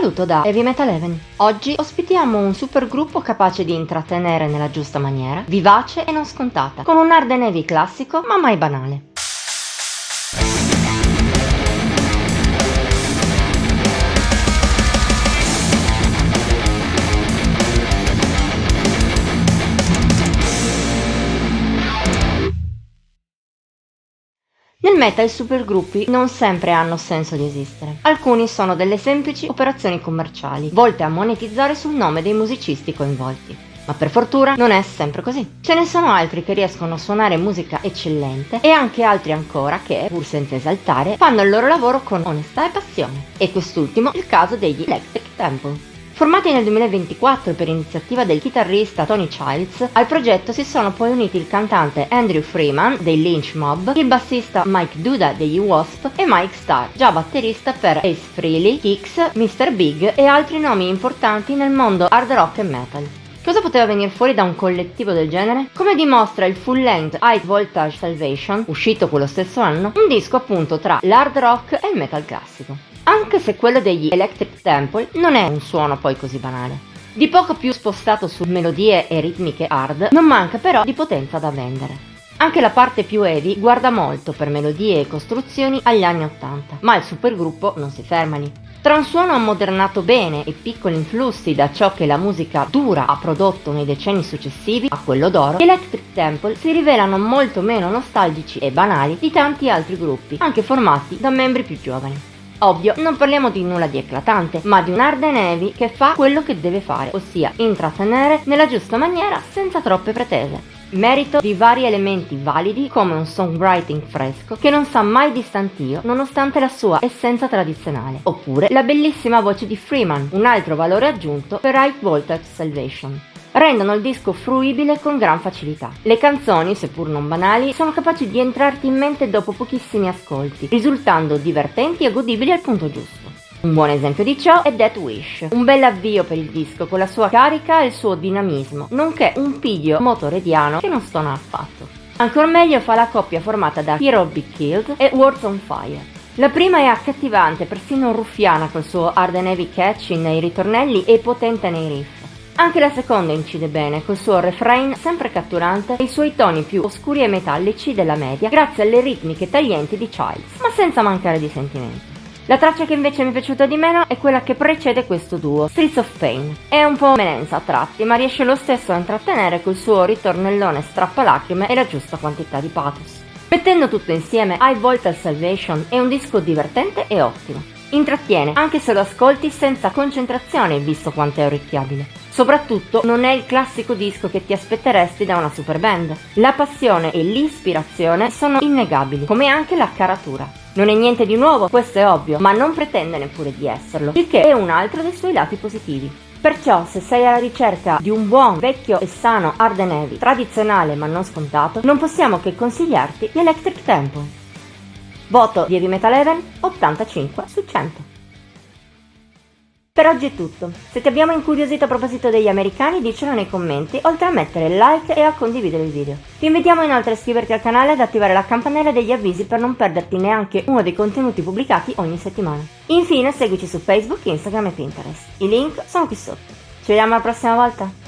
saluto da Heavy Metal Heaven. Oggi ospitiamo un supergruppo capace di intrattenere nella giusta maniera, vivace e non scontata, con un hard and heavy classico ma mai banale. Nel metal i supergruppi non sempre hanno senso di esistere. Alcuni sono delle semplici operazioni commerciali, volte a monetizzare sul nome dei musicisti coinvolti. Ma per fortuna non è sempre così. Ce ne sono altri che riescono a suonare musica eccellente e anche altri ancora che, pur senza esaltare, fanno il loro lavoro con onestà e passione. E quest'ultimo il caso degli Electric Temple. Formati nel 2024 per iniziativa del chitarrista Tony Childs, al progetto si sono poi uniti il cantante Andrew Freeman dei Lynch Mob, il bassista Mike Duda degli Wasp e Mike Starr, già batterista per Ace Frehley, Kix, Mr. Big e altri nomi importanti nel mondo hard rock e metal. Cosa poteva venire fuori da un collettivo del genere? Come dimostra il full-length High Voltage Salvation, uscito quello stesso anno, un disco appunto tra l'hard rock e il metal classico. Anche se quello degli Electric Temple non è un suono poi così banale. Di poco più spostato su melodie e ritmiche hard, non manca però di potenza da vendere. Anche la parte più heavy guarda molto per melodie e costruzioni agli anni 80, ma il supergruppo non si ferma lì. Tra un suono ammodernato bene e piccoli influssi da ciò che la musica dura ha prodotto nei decenni successivi a quello d'oro, gli Electric Temple si rivelano molto meno nostalgici e banali di tanti altri gruppi, anche formati da membri più giovani. Ovvio, non parliamo di nulla di eclatante, ma di un hard and heavy che fa quello che deve fare, ossia intrattenere nella giusta maniera senza troppe pretese. Merito di vari elementi validi come un songwriting fresco che non sa mai di stantio nonostante la sua essenza tradizionale, oppure la bellissima voce di Freeman, un altro valore aggiunto per High Voltage Salvation. Rendono il disco fruibile con gran facilità. Le canzoni, seppur non banali, sono capaci di entrarti in mente dopo pochissimi ascolti, risultando divertenti e godibili al punto giusto. Un buon esempio di ciò è Death Wish, un bel avvio per il disco con la sua carica e il suo dinamismo, nonché un piglio motorediano che non stona affatto. Ancor meglio fa la coppia formata da Hero Be Killed e Words on Fire. La prima è accattivante, persino ruffiana col suo hard and heavy catchy nei ritornelli e potente nei riff. Anche la seconda incide bene, col suo refrain sempre catturante e i suoi toni più oscuri e metallici della media, grazie alle ritmiche taglienti di Childs, ma senza mancare di sentimento. La traccia che invece mi è piaciuta di meno è quella che precede questo duo, Streets of Pain. È un po' menenza a tratti, ma riesce lo stesso a intrattenere col suo ritornellone strappalacrime e la giusta quantità di pathos. Mettendo tutto insieme, High Voltage Salvation è un disco divertente e ottimo. Intrattiene, anche se lo ascolti senza concentrazione, visto quanto è orecchiabile. Soprattutto non è il classico disco che ti aspetteresti da una super band. La passione e l'ispirazione sono innegabili, come anche la caratura. Non è niente di nuovo, questo è ovvio, ma non pretende neppure di esserlo, il che è un altro dei suoi lati positivi. Perciò, se sei alla ricerca di un buon, vecchio e sano hard and heavy, tradizionale ma non scontato, non possiamo che consigliarti gli Electric Temple. Voto di Heavy Metal Heaven 85 su 100. Per oggi è tutto. Se ti abbiamo incuriosito a proposito degli americani, diccelo nei commenti, oltre a mettere like e a condividere il video. Ti invitiamo inoltre a iscriverti al canale e ad attivare la campanella degli avvisi per non perderti neanche uno dei contenuti pubblicati ogni settimana. Infine seguici su Facebook, Instagram e Pinterest. I link sono qui sotto. Ci vediamo la prossima volta!